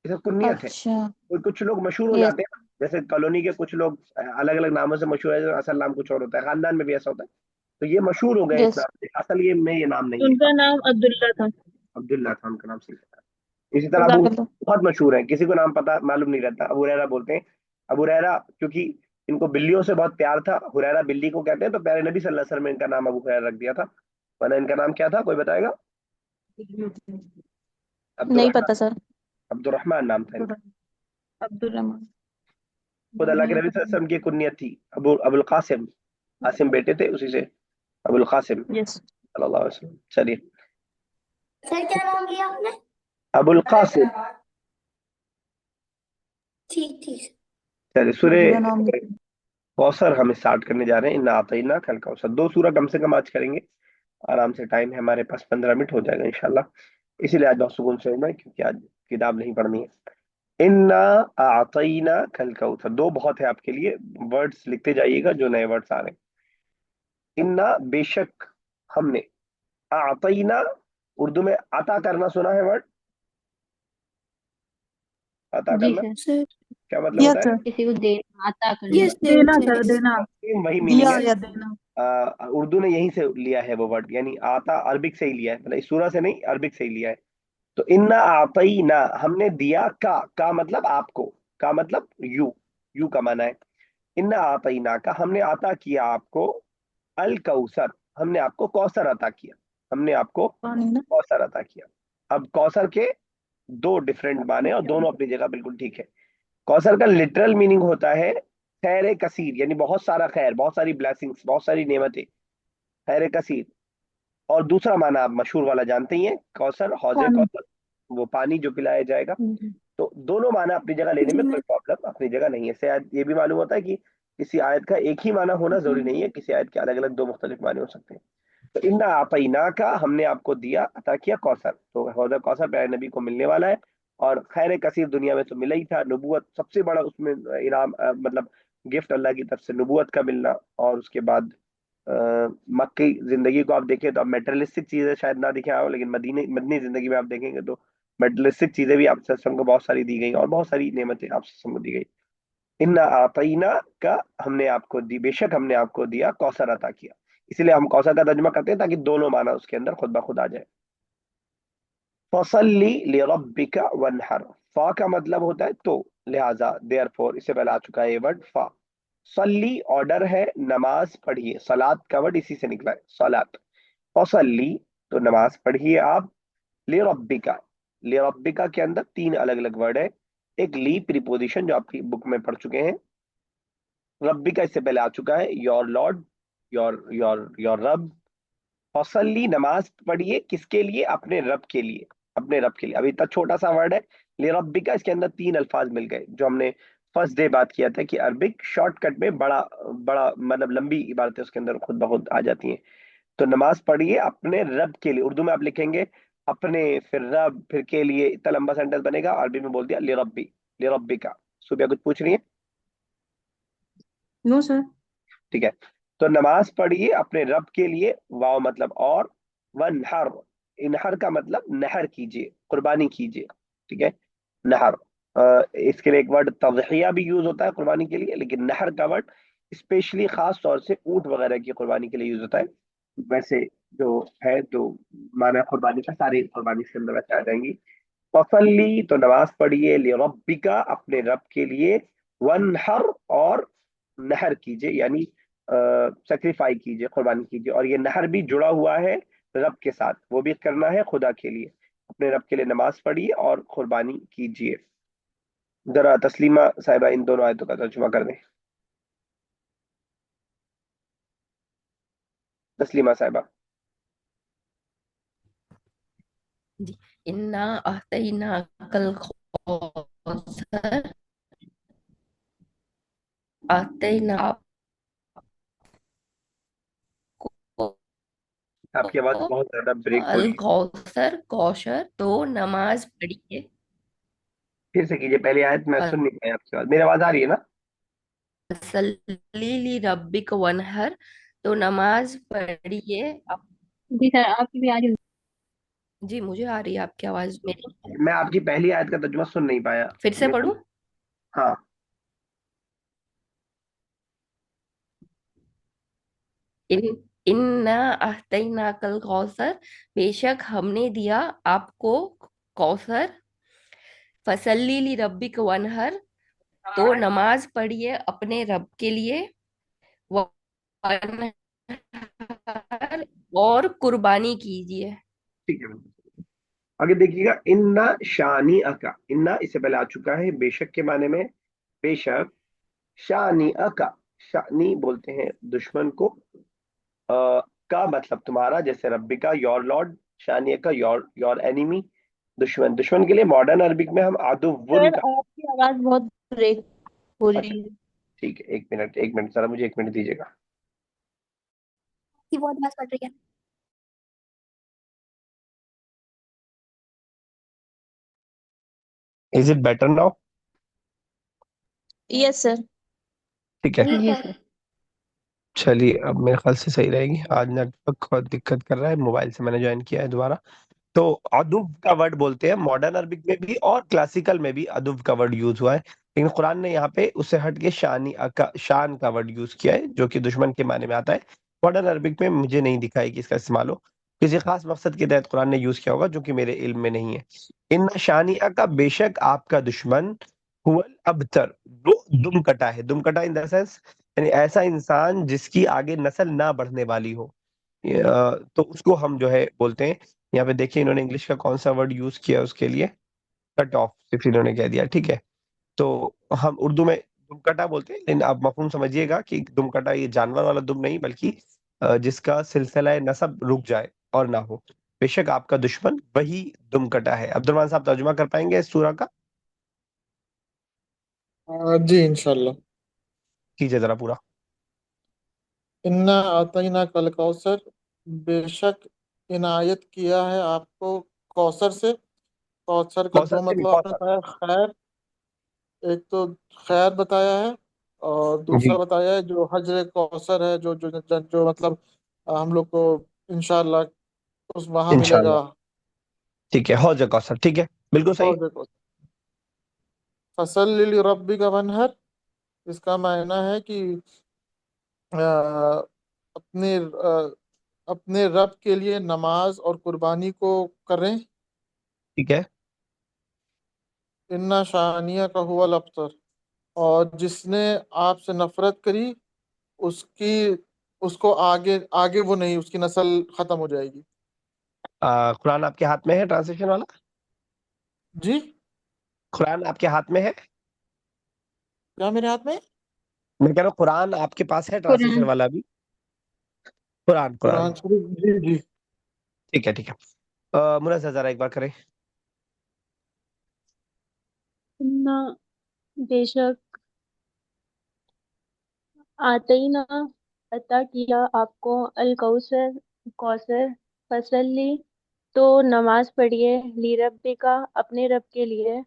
Speaker 2: ये सब कुन्नियत है।
Speaker 5: अच्छा।
Speaker 2: और कुछ लोग मशहूर हो
Speaker 5: यस।
Speaker 2: जाते हैं ना, जैसे कॉलोनी के कुछ लोग अलग अलग नामों से मशहूर है, जो असल नाम कुछ और होता है, खानदान में भी ऐसा होता है। तो ये मशहूर हो गए इस
Speaker 5: यस,
Speaker 2: नाम से, असल ये में ये नाम नहीं है।
Speaker 5: उनका नाम अब्दुल्ला था।
Speaker 2: अब्दुल्ला था उनका नाम, सही है। इसी तरह अबू
Speaker 5: जज़ाकल्लाह।
Speaker 2: बहुत मशहूर है, किसी को नाम पता मालूम नहीं रहता, अबू हुरैरा बोलते हैं। अबू हुरैरा क्योंकि इनको बिल्लियों से बहुत प्यार था, हुरैरा बिल्ली को कहते हैं, तो प्यारे नबी सल्लल्लाहु अलैहि वसल्लम ने इनका नाम अबू हुरैरा रख दिया था। वरना इनका नाम क्या था, कोई बताएगा?
Speaker 5: नहीं
Speaker 2: अब्दुल
Speaker 5: पता सर।
Speaker 2: अब्दुर्रहमान नाम था इनका।
Speaker 5: अब्दुल रहमान।
Speaker 2: खुद अल्लाह के नबी सल्लल्लाहु अलैहि वसल्लम की कुन्नियत थी अबुल कासिम। कासिम बेटे थे, उसी से अबुल कासिम
Speaker 5: यस।
Speaker 2: सल्लल्लाहु अलैहि वसल्लम। चलिए,
Speaker 4: सर क्या नाम लिया आपने?
Speaker 2: अबुल कासिम।
Speaker 4: ठीक ठीक।
Speaker 2: चलिए,
Speaker 7: बढ़िया
Speaker 2: सूरह
Speaker 7: नाम लिखा।
Speaker 2: कौसर हम स्टार्ट करने जा रहे हैं। इन्ना आतईना कल कौसर, 2 सूरह कम से कम आज करेंगे आराम से। टाइम है हमारे पास, 15 मिनट हो जाएगा इंशाल्लाह। इसीलिए आज बहुत सुकून से होना है, क्योंकि आज किताब नहीं पढ़नी है। इन्ना आतईना कल कौसर, 2 बहुत है आपके लिए। वर्ड्स लिखते जाइएगा जो नए वर्ड्स आ रहे हैं। इन्ना बेशक हमने, आतईना उर्दू में अता करना सुना है वर्ड? अता
Speaker 1: जी
Speaker 2: करना
Speaker 1: सर।
Speaker 4: सर
Speaker 2: क्या मतलब
Speaker 7: यस
Speaker 2: होता है?
Speaker 7: सर।
Speaker 1: किसी को देना, अता करना।
Speaker 4: यस
Speaker 7: देना
Speaker 4: सर
Speaker 7: सर, देना।
Speaker 2: सेम वही मीनिंग
Speaker 7: दिया
Speaker 2: है।
Speaker 7: या देना।
Speaker 2: उर्दू ने यहीं से लिया है वो वर्ड, यानी आता अरबिक से ही लिया है, मतलब इस सूरह से नहीं, अरबिक से ही लिया है। तो इन्ना आतईना, हमने दिया। का मतलब आपको, का मतलब यू का माना है। इन्ना आतईना का, हमने अता किया आपको। अल कौसर, हमने आपको कौसर अता किया। हमने आपको
Speaker 7: पानी ना।
Speaker 2: कौसर अता किया। अब कौसर के 2 डिफरेंट माने और दोनों अपनी जगह बिल्कुल ठीक है। कौसर का लिटरल मीनिंग होता है खैर कसीर, यानी बहुत सारा खैर, बहुत सारी ब्लेसिंग्स, बहुत सारी नेमतें, खैर कसीर। और दूसरा माना आप मशहूर वाला जानते ही हैं, कौसर, हौजे
Speaker 7: पानी।
Speaker 2: कौसर, वो पानी जो पिलाया जाएगा।
Speaker 1: हम्म।
Speaker 2: तो दोनों माना अपनी जगह लेने
Speaker 4: जी
Speaker 2: में कोई
Speaker 4: मैं
Speaker 2: प्रॉब्लम अपनी जगह नहीं है। इससे ये भी मालूम होता है कि किसी आयत का एक ही माना होना जरूरी नहीं है, किसी आयत के अलग अलग 2 मुख्तलिफ माने हो सकते हैं। तो इन्ना आतईना का, हमने आपको दिया, अता किया कौसर। तो हौजा कौसर प्यारे नबी को मिलने वाला है। और खैर कसीर दुनिया में तो मिला ही था, नबूवत सबसे बड़ा उसमें इनाम, मतलब गिफ्ट अल्लाह की तरफ से नबूवत का मिलना। और उसके बाद अ, मक्की जिंदगी को आप देखें तो अब मेटेरियलिस्टिक चीजें शायद ना दिखे आओ, लेकिन मदीने मदनी जिंदगी में आप देखेंगे तो मेटेरियलिस्टिक चीजें भी आप सत्संग को बहुत सारी दी गई और बहुत सारी नेमतें आप सत्संग को दी गई। इन्ना आतईना का, हमने आपको दी, बेशक हमने आपको दिया, कौसर अता किया। इसलिए हम कौसर का तर्जुमा करते हैं ताकि दोनों माना उसके अंदर खुद ब खुद आ जाए। फसल्ली लिरब्बिका वनहर, फा का मतलब होता है तो, लिहाजा देयरफॉर, इससे पहले आ चुका है ये वर्ड फा। सल्ली ऑर्डर है, नमाज पढ़िए। सलात का वर्ड इसी से निकला है, सलात। फसल्ली, तो नमाज पढ़िए आप। लिरब्बिका, लिरब्बिका के अंदर 3 अलग अलग वर्ड है। एक ली प्रीपोजिशन जो आपकी बुक में पढ़ चुके हैं। रब्बी का इससे पहले आ चुका है, योर लॉर्ड, योर रब। फसल्ली, नमाज पढ़िए, किसके लिए? अपने रब के लिए। अपने रब के लिए। अभी इतना छोटा सा वर्ड है ले रब्बी का, इसके अंदर 3 अल्फाज मिल गए, जो हमने फर्स्ट डे बात किया था कि अरबिक शॉर्टकट में बड़ा बड़ा मतलब लंबी इबारतें उसके अंदर खुद ब खुद आ जाती हैं। तो नमाज पढ़िए अपने रब के लिए, उर्दू में आप लिखेंगे अपने, फिर रब, फिर के लिए, इतना लंबा सेंटेंस बनेगा। अरबी में बोल दिया ले रब्बी, ले रब्बी का। सुबह कुछ पूछ रही है?
Speaker 5: No sir.
Speaker 2: ठीक है। तो नमाज पढ़िए अपने रब के लिए, वाव मतलब और, वनहर, इनहर का मतलब नहर कीजिए, कुर्बानी कीजिए। ठीक है, नहर। इसके लिए एक वर्ड तज़हिया भी यूज होता है कुर्बानी के लिए, लेकिन नहर का वर्ड स्पेशली खास तौर से ऊंट वगैरह की कुर्बानी के लिए यूज होता है। वैसे जो है, तो माना कुर्बानी का, सारी कुर्बानी इसके अंदर वैसे आ जाएंगी। फसल्ली, तो नमाज पढ़िए, लिरब्बिका, अपने रब के लिए, वनहर, और नहर कीजिए, यानी सेक्रीफाई कीजिए, कुर्बानी कीजिए। और ये नहर भी जुड़ा हुआ है रब के साथ, वो भी करना है खुदा के लिए। अपने रब के लिए नमाज पढ़िए और कुर्बानी कीजिए। जरा तस्लीमा साहिबा इन दोनों आयतों का तर्जुमा कर दें। तस्लीमा साहिबा।
Speaker 8: जी। इन्ना अतईना कल कौसर, अतईना आपको
Speaker 2: आपकी आवाज बहुत ज्यादा ब्रेक हो
Speaker 8: अल
Speaker 2: रही है,
Speaker 8: कौसर, कौशर, तो नमाज पढ़िए।
Speaker 2: फिर से कीजिए पहली आयत, मैं सुन नहीं पाया आपकी आवाज। मेरी आवाज आ रही है ना?
Speaker 8: फसल्ली रब्बिक वनहर, तो नमाज पढ़िए
Speaker 1: जी सर, आपकी भी आ रही
Speaker 8: जी, मुझे आ रही है आपकी आवाज मेरी।
Speaker 2: मैं आपकी पहली आयत का तर्जुमा सुन नहीं पाया।
Speaker 8: फिर से पढ़ूं?
Speaker 2: हाँ।
Speaker 8: इन इन्ना अहतैना कल कौसर, बेशक हमने दिया आपको कौसर। फसल्ली ली रब्बिक वनहर, तो नमाज पढ़िए अपने रब के लिए। वनहर, और कुर्बानी कीजिए।
Speaker 2: ठीक है, आगे देखिएगा, इन्ना शानी अका, इन्ना इससे पहले आ चुका है, बेशक के माने में, बेशक, शानी अका, शानी बोलते हैं दुश्मन को, का मतलब तुम्हारा, जैसे रब्बी का योर लॉर्ड, शानी का योर योर एनिमी, दुश्मन, दुश्मन के लिए मॉडर्न अरबिक में हम आदुव्वुन
Speaker 5: सर
Speaker 2: का,
Speaker 5: आपकी आवाज बहुत ब्रेक हो
Speaker 2: अच्छा
Speaker 5: रही है।
Speaker 2: ठीक है, एक मिनट जरा, मुझे एक मिनट दीजिएगा।
Speaker 4: कि वो नमाज पढ़ रही है।
Speaker 2: Is it better now?
Speaker 5: Yes sir.
Speaker 2: ठीक है,
Speaker 4: जी
Speaker 1: जी
Speaker 4: सर।
Speaker 1: सर।
Speaker 2: चलिए अब मेरे ख्याल से सही रहेगी। आज नेटवर्क बहुत दिक्कत कर रहा है, मोबाइल से मैंने ज्वाइन किया है दोबारा। तो अदुब का वर्ड बोलते हैं, मॉडर्न अरबिक में भी और क्लासिकल में भी अदुब का वर्ड यूज हुआ है, लेकिन कुरान ने यहाँ पे उससे हट के शान का वर्ड यूज किया है, जो कि दुश्मन के माने में आता है। मॉडर्न अरबिक में मुझे नहीं दिखा है कि इसका इस्तेमाल हो, किसी खास मकसद के तहत कुरान ने यूज किया होगा, जो कि मेरे इल्म में नहीं है। इन शानिया का, बेशक आपका दुश्मन, हुवल अबतर, वो दुम कटा है। दुम कटा इन द सेंस, यानी ऐसा इंसान जिसकी आगे नस्ल ना बढ़ने वाली हो, तो उसको हम जो है बोलते हैं। यहाँ पे देखिए इन्होंने इंग्लिश का कौन सा वर्ड यूज किया उसके लिए, कट ऑफ, सिर्फ इन्होंने कह दिया, ठीक है। तो हम उर्दू में दुमकटा बोलते हैं, लेकिन आप मफहूम समझिएगा कि दुमकटा ये जानवर वाला दुम नहीं, बल्कि जिसका सिलसिला नसब रुक जाए और ना हो। बेशक आपका दुश्मन वही दुमकटा है। अब्दुलरहमान साहब तर्जुमा कर पाएंगे इस सूरा का?
Speaker 9: जी इंशाल्लाह।
Speaker 2: कीजिए जरा पूरा।
Speaker 9: इन्ना आतईना कल कौसर, बेशक इनायत किया है आपको कौसर से। कौसर का
Speaker 2: कौसर
Speaker 9: दो
Speaker 2: से नहीं,
Speaker 9: मतलब आपने
Speaker 2: कौसर।
Speaker 9: बताया, खैर, एक तो खैर बताया है, और दूसरा
Speaker 2: जी,
Speaker 9: बताया है जो हजर कौसर है, जो मतलब हम लोग को इंशाल्लाह उस वहां मिलेगा।
Speaker 2: इंशाल्लाह, ठीक है, हौज कौसर, ठीक है, बिल्कुल सही।
Speaker 9: और देखो, फसल रब्बी का वनहर, इसका मायना है कि अपने अपने रब के लिए नमाज और कुर्बानी को करें।
Speaker 2: ठीक है,
Speaker 9: इन्ना शानिया का हुवल अबतर, और जिसने आपसे नफरत करी, उसकी उसको आगे आगे वो नहीं, उसकी नस्ल खत्म हो जाएगी।
Speaker 2: कुरान आपके हाथ में है ट्रांसलेशन वाला?
Speaker 9: जी,
Speaker 2: कुरान आपके हाथ में है?
Speaker 9: क्या मेरे हाथ में?
Speaker 2: मैं कह रहा हूँ कुरान आपके पास है ट्रांसलेशन
Speaker 1: कुरान।
Speaker 2: वाला भी? कुरान, कुरान,
Speaker 9: कुरान शरीफ, जी जी।
Speaker 2: ठीक है, ठीक है। मुनज़्ज़र जरा एक बार करें।
Speaker 5: ना, बेशक आतीना, अता किया आपको, अल कौसर, कौसर, फसली, तो नमाज पढ़िए, ली रब्बी का, अपने रब के लिए,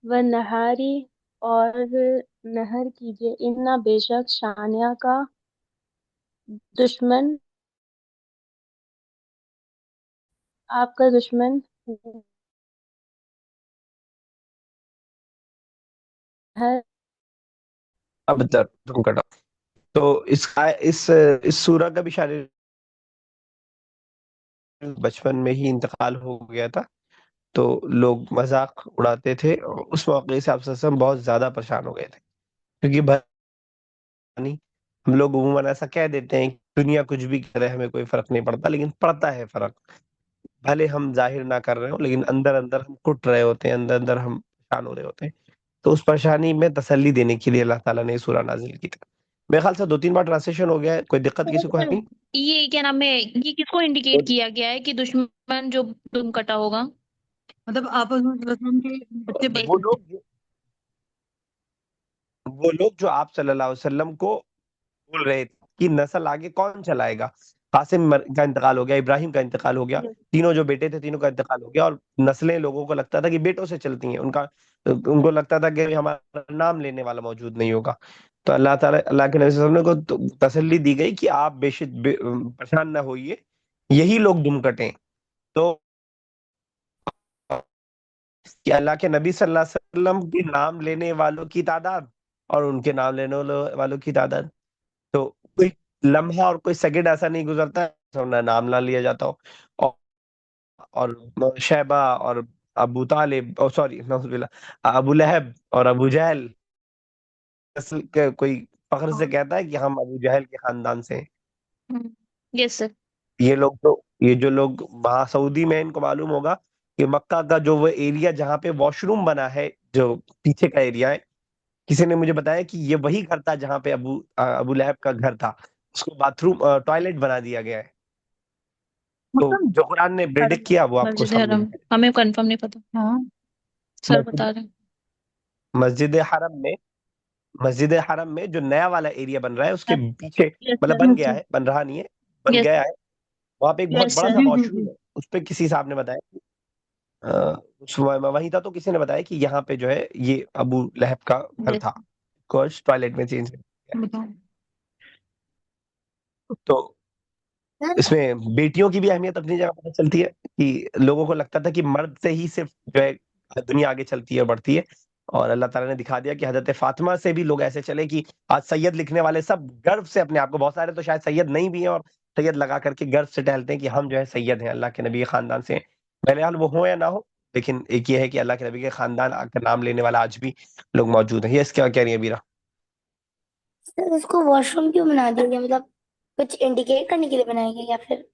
Speaker 5: व नहारी, और नहर कीजिए, इन्ना बेशक शानिया का दुश्मन, आपका दुश्मन है।
Speaker 2: अब तुम कटा। तो इस सूरा का भी शायद बचपन में ही इंतकाल हो गया था, तो लोग मजाक उड़ाते थे, और उस मौके से आप सल्लल्लाहु अलैहि वसल्लम बहुत ज्यादा परेशान हो गए थे, क्योंकि नहीं, हम लोग उमूमन ऐसा कह देते हैं कि दुनिया कुछ भी करे हमें कोई फर्क नहीं पड़ता, लेकिन पड़ता है फर्क। भले हम जाहिर ना कर रहे हो, लेकिन अंदर अंदर हम कुट रहे होते हैं, अंदर अंदर हम परेशान हो रहे होते हैं। तो उस परेशानी में तसल्ली देने के लिए अल्लाह ताला ने ये सूरा नाजिल की थी। मेरे ख्याल से 2-3 बार ट्रांसलेशन हो गया है, कोई दिक्कत किसी को है नहीं?
Speaker 5: ये क्या नाम है, ये किसको
Speaker 2: तो
Speaker 5: इंडिकेट किया गया है कि दुश्मन जो तुम कटा होगा?
Speaker 7: मतलब आपस में रसूल के बच्चे
Speaker 5: एक
Speaker 2: वो
Speaker 7: बच्चे थे।
Speaker 2: लोग वो लोग जो आप सल्लल्लाहु अलैहि वसल्लम को बोल रहे थे कि नस्ल आगे कौन चलाएगा। का इंतकाल हो गया, इब्राहिम का इंतकाल हो गया, तीनों जो बेटे थे तीनों का इंतकाल हो गया, और नस्लें लोगों को लगता था कि बेटों से चलती हैं, उनको लगता था कि हमारा नाम लेने वाला मौजूद नहीं होगा। तो अल्लाह के नबी सल्लल्लाहु अलैहि वसल्लम को तो तसल्ली दी गई कि आप परेशान ना होइए, यही लोग दुम कटें। तो कि अल्लाह के नबी सल्लल्लाहु अलैहि वसल्लम के नाम लेने वालों की तादाद और उनके नाम लेने वालों की तादाद, तो कोई लम्हा और कोई सेकंड ऐसा नहीं गुजरता है ना नाम ना लिया जाता हो। और, और शैबा और अबू तालिब, और सॉरी नौजुबिल्लाह, अबू लहब और अबू जहल, नस्ल के कोई फख्र से कहता है कि हम अबू जहल के खानदान से हैं।
Speaker 5: Yes sir.
Speaker 2: ये लोग तो, ये जो लोग वहां सऊदी में, इनको मालूम होगा कि मक्का का जो वो एरिया जहाँ पे वॉशरूम बना है, जो पीछे का एरिया है, किसी ने मुझे बताया कि ये वही घर था जहाँ पे अबू लहब का घर था, उसको बाथरूम टॉयलेट बना दिया गया है। तो
Speaker 5: मतलब
Speaker 2: जो कुरान ने प्रेडिक्ट किया वो आपको
Speaker 5: मस्जिद
Speaker 2: सामने
Speaker 5: हरम,
Speaker 2: है।
Speaker 5: हमें कंफर्म नहीं पता। हाँ सर
Speaker 2: मस्जिद
Speaker 5: बता रहे हैं।
Speaker 2: मस्जिद हरम में मस्जिद हरम में जो नया वाला एरिया बन रहा है उसके पीछे,
Speaker 5: यस
Speaker 2: मतलब
Speaker 5: सर,
Speaker 2: बन गया है, बन रहा नहीं है, बन
Speaker 5: यस
Speaker 2: गया है, वहां पे एक बहुत
Speaker 5: यस
Speaker 2: बड़ा सा
Speaker 5: सर।
Speaker 2: वॉशरूम है, उस पे किसी साहब ने बताया कि वहीं था, तो किसी ने बताया कि यहाँ पे जो है ये अबू लहब का घर
Speaker 5: यस
Speaker 2: था, कुछ टॉयलेट में चेंज किया
Speaker 5: बताओ।
Speaker 2: है। तो इसमें बेटियों की भी अहमियत अपनी जगह पता चलती है कि लोगों को लगता था कि मर्द से ही सिर्फ जो है दुनिया आगे चलती है और बढ़ती है, और अल्लाह ताला ने दिखा दिया कि हजरत फातिमा से भी लोग ऐसे चले कि आज सैयद लिखने वाले सब गर्व से अपने आप को, बहुत सारे तो शायद सैयद नहीं भी हैं और सैयद लगा करके गर्व से टहलते हैं कि हम जो है सैयद हैं, अल्लाह के नबी के खानदान से हैं। बहरहाल वो हो या ना हो, लेकिन एक ये है कि अल्लाह के नबी के खानदान का नाम लेने वाला आज भी लोग मौजूद हैं। ये इसका क्या रही है बीरा?
Speaker 4: सर उसको वॉशरूम क्यों बना दिया गया, मतलब कुछ इंडिकेट करने के लिए बनाया गया या फिर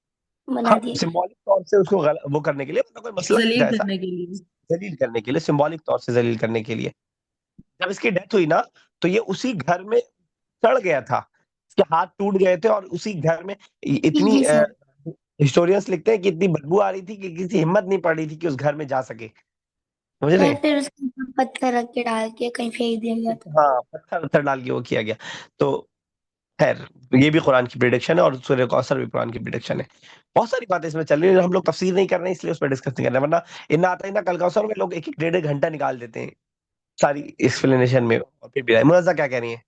Speaker 4: बना
Speaker 2: हाँ,
Speaker 4: दिया गया?
Speaker 2: सिंबॉलिक तौर से उसको वो करने के लिए, मतलब कोई मसला नहीं था
Speaker 3: जलील
Speaker 2: ऐसा,
Speaker 3: करने के लिए।
Speaker 2: जलील करने के लिए, सिंबॉलिक तौर से जलील करने के लिए। जब इसकी डेथ हुई ना, तो ये उसी घर में सड़ गया था, इसके हाथ टूट गए थे, और उसी घर में इतनी
Speaker 4: जी सर।
Speaker 2: हिस्टोरियंस लिखते हैं कि इतनी बदबू आ रही थी कि किसी हिम्मत नहीं पड़ रही थी कि उस घर में जा सके, समझ रहे
Speaker 4: सर
Speaker 2: हैं?
Speaker 4: फिर उसके ऊपर पत्थर रख के डाल के कहीं फेंक दिया गया था।
Speaker 2: हाँ, पत्थर पत्थर डाल के वो किया गया। तो खैर, ये भी कुरान की प्रिडिक्शन है और सूरह कौसर भी कुरान की प्रिडिक्शन है। बहुत सारी बातें इसमें चल रही है, हम लोग तफसीर नहीं कर रहे हैं इसलिए उस पर डिस्कस नहीं कर रहे हैं, वरना इन्ना आता ही ना कल कौसर में लोग एक एक डेढ़ घंटा निकाल देते हैं सारी एक्सप्लेनेशन में, और फिर भी मुअज़्ज़ा क्या कह रही है?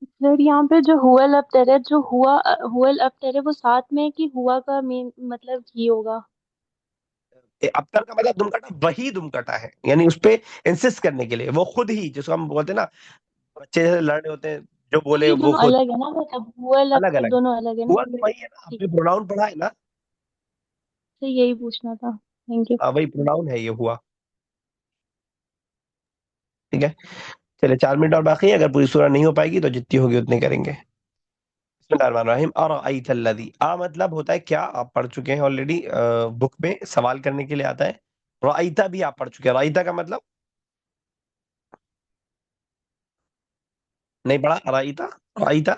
Speaker 5: सर यहाँ पे जो हुअल अब तेरे, जो हुअल अब तेरे, वो साथ में है कि हुआ का मेन मतलब ही होगा?
Speaker 2: अबतर का मतलब दुमकटा, वही दुमकटा है, यानी उस पे इंसिस्ट करने के लिए, वो खुद ही, जिसको हम बोलते हैं ना, बच्चे जैसे लड़ रहे होते हैं, जो
Speaker 5: तो
Speaker 2: बोले
Speaker 5: ये
Speaker 2: वो
Speaker 5: दोनों
Speaker 2: खुद।
Speaker 5: अलग है ना, मतलब हुअल अब
Speaker 2: अलग
Speaker 5: तर
Speaker 2: अलग है,
Speaker 5: दोनों अलग है ना?
Speaker 2: हुआ तो वही है ना,
Speaker 5: ठीक
Speaker 2: आपने प्रोनाउन पढ़ा है ना?
Speaker 5: है, यही पूछना था। Thank you.
Speaker 2: वही प्रोनाउन है ये हुआ। ठीक है, चलिए 4 मिनट और बाकी है, अगर पूरी सूरह नहीं हो पाएगी तो जितनी होगी उतनी करेंगे। बिस्मिल्लाहिर्रहमानिर्रहीम। अरअयतल्लज़ी, आ मतलब होता है क्या, आप पढ़ चुके हैं ऑलरेडी, बुक में सवाल करने के लिए आता है। रअयता भी आप पढ़ चुके हैं, रअयता का मतलब नहीं पढ़ा? रअयता, रअयता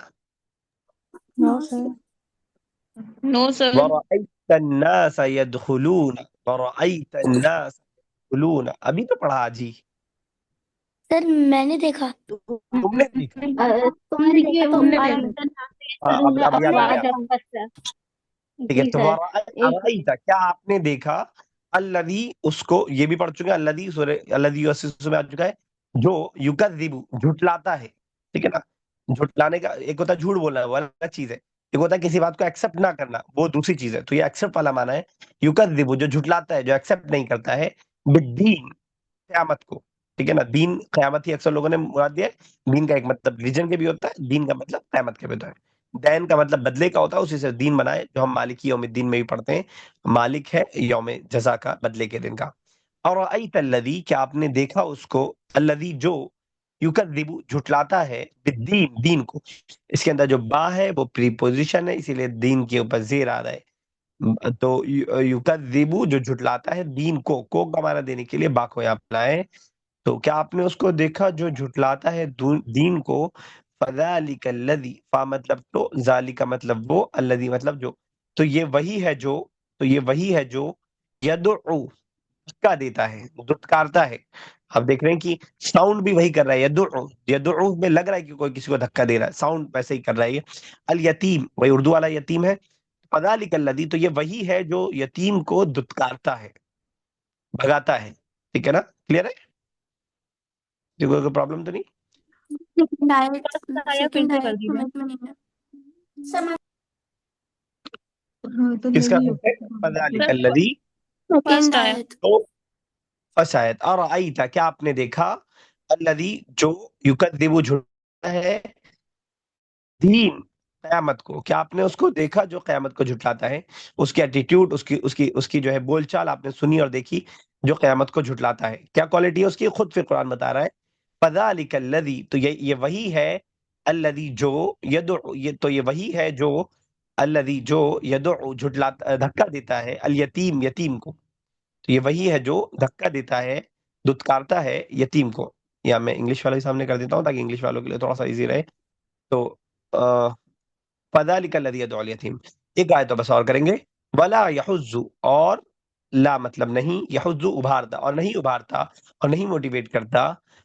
Speaker 5: नो सर। No sir.
Speaker 2: वरअयत अन्नास यदखुलून, वरअयत अन्नास यदखुलून, अभी तो पढ़ा आज ही।
Speaker 4: सर मैंने देखा।
Speaker 2: तुमने देखा?
Speaker 4: तुमने
Speaker 1: देखिए
Speaker 4: देखा तो
Speaker 1: वो
Speaker 4: आराम
Speaker 1: रमजान
Speaker 2: हाँ,
Speaker 1: करूंगा
Speaker 2: अब याद आ गया।
Speaker 1: बाद अफसर।
Speaker 2: ठीक है,
Speaker 1: जी
Speaker 2: तो
Speaker 1: सर। एक
Speaker 2: वरअयत, क्या आपने देखा, अल्लज़ी, उसको ये भी पढ़ चुके हैं, अल्लज़ी सूरह अल्लज़ी में आ चुका है, जो युकज़्ज़िबु, झुटलाता है। ठीक है ना, झुटलाने का एक होता है झूठ बोलना, वो अलग चीज है, एक होता है किसी बात को एक्सेप्ट ना करना, वो दूसरी चीज है। तो ये एक्सेप्ट वाला माना है, युकज़्ज़िबु जो झुटलाता है, जो एक्सेप्ट नहीं करता है, बिद्दीन, क़यामत को। ठीक है ना, दीन क़यामत ही अक्सर लोगों ने मुराद दिया है। दीन का एक मतलब रिलीजन के भी होता है, दीन का मतलब क़यामत के भी होता है। दैन का मतलब बदले का होता है, उसी से दीन बनाए, जो हम मालिकी यौमिद्दीन में भी पढ़ते हैं, मालिक है यौम जजा का, बदले के दिन का। और अयतल्लज़ी, क्या आपने देखा उसको, अल्लज़ी जो युकज़्ज़िबु झुटलाता है, बिद्दीन, दीन को। इसके अंदर जो बा है वो प्रीपोजिशन है, इसीलिए दीन के ऊपर जेर आ रहा है। तो युकज़्ज़िबु जो झुटलाता है, दीन को का माना देने के लिए बा को यहाँ लाए। तो क्या आपने उसको देखा जो झुटलाता है दीन को, फज़ालिकल्लज़ी, फा मतलब तो, ज़ालिका मतलब वो, अल्लज़ी मतलब जो, तो ये वही है जो, तो ये वही है जो यदउ, धक्का देता है, दुत्कारता है। आप देख रहे हैं कि साउंड भी वही कर रहा है, यदउ, यदउ में लग रहा है कि कोई किसी को धक्का दे रहा है, साउंड वैसे ही कर रहा है ये। अल यतीम, वही उर्दू वाला यतीम है। फज़ालिकल्लज़ी, तो ये वही है जो यतीम को दुत्कारता है, भगाता है। ठीक है ना, क्लियर है? कोई प्रॉब्लम तो नहीं?
Speaker 4: सेकंड आयत,
Speaker 5: आया फिर
Speaker 4: सेकंड
Speaker 5: से कर
Speaker 4: आयत
Speaker 5: दीजिए।
Speaker 4: समझ में नहीं आया। समझ
Speaker 5: हाँ तो
Speaker 2: किसका
Speaker 5: नहीं
Speaker 2: फिर से?
Speaker 5: होता।
Speaker 2: फज़ालिकल्लज़ी,
Speaker 4: सेकंड
Speaker 5: फर्स्ट आया।
Speaker 4: आयत।
Speaker 2: तो फर्स्ट आयत। और आई था, क्या आपने देखा, अल्लज़ी जो युकज़्ज़िबु झुटलाता है, दीन कयामत को, क्या आपने उसको देखा जो कयामत को झुटलाता है, उसकी एटीट्यूड, उसकी उसकी उसकी जो है बोलचाल आपने सुनी और देखी, जो कयामत को झुटलाता है, क्या क्वालिटी है उसकी, खुद फिर कुरान बता रहा है। फज़ालिकल्लज़ी, तो ये वही है, अल्लज़ी जो यदउ, ये तो ये वही है जो, अल्लज़ी जो यदउ झुटलाता, धक्का देता है, अल यतीम, यतीम को। तो ये वही है जो धक्का देता है, दुत्कारता है यतीम को। या मैं इंग्लिश वाले सामने कर देता हूँ ताकि इंग्लिश वालों के लिए थोड़ा सा इजी रहे। तो फदालिका लदी यदउल यतीम, एक आयत तो बस और करेंगे। वला यहुज्जु, और ला मतलब नहीं, यहुज्जु उभारता, और नहीं उभारता और नहीं मोटिवेट करता,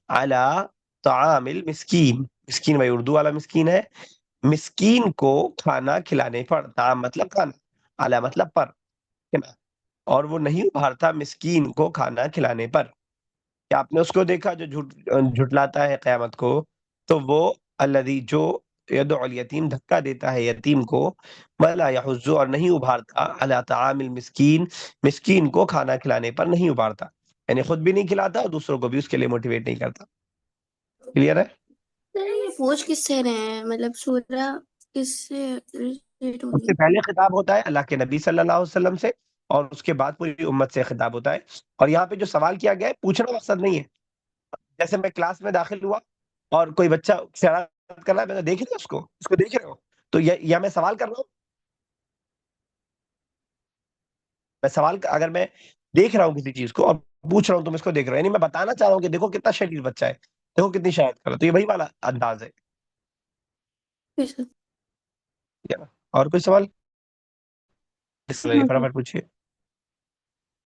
Speaker 2: अला तामिल मिस्कीन, मिस्कीन भाई उर्दू वाला मिस्कीन है, मिस्कीन को खाना खिलाने पर, ताम मतलब खाना, अला मतलब पर, है ना। और वो नहीं उभारता मिस्कीन को खाना खिलाने पर। क्या आपने उसको देखा जो झुटलाता है क़यामत को? तो वो अल्लज़ी जो यदउल यतीम धक्का देता है यतीम को, वला यहुज्जु और नहीं उभारता, अला तामिल मिस्कीन, मिस्कीन को खाना खिलाने पर नहीं उभारता, यानी खुद भी नहीं खिलाता और दूसरों को भी उसके लिए मोटिवेट नहीं करता। क्लियर है?
Speaker 10: सर ये पूछ किससे रहे हैं, मतलब सूरा किससे रिलेट
Speaker 2: सबसे
Speaker 10: होगी?
Speaker 2: पहले खिताब होता है अल्लाह के नबी सल्लल्लाहु अलैहि वसल्लम से, और उसके बाद पूरी उम्मत से खिताब होता है। और यहाँ पे जो सवाल किया गया है, पूछना मकसद नहीं है। जैसे मैं क्लास में दाखिल हुआ और कोई बच्चा शरारत कर रहा है, मैं देख रहे हो उसको देख रहे हो, तो या मैं सवाल कर रहा हूँ, अगर मैं देख रहा हूँ किसी चीज को और पूछ रहा हूँ, तुम इसको देख रहे हो, यानी मैं बताना चाह रहा हूँ कि देखो कितना शरीर बच्चा है, देखो कितनी शरारत कर रहा है। तो ये वही वाला अंदाज है।
Speaker 10: ठीक है।
Speaker 2: या ना? और कोई सवाल?
Speaker 10: हाँ सर।
Speaker 2: फटाफट पूछिए।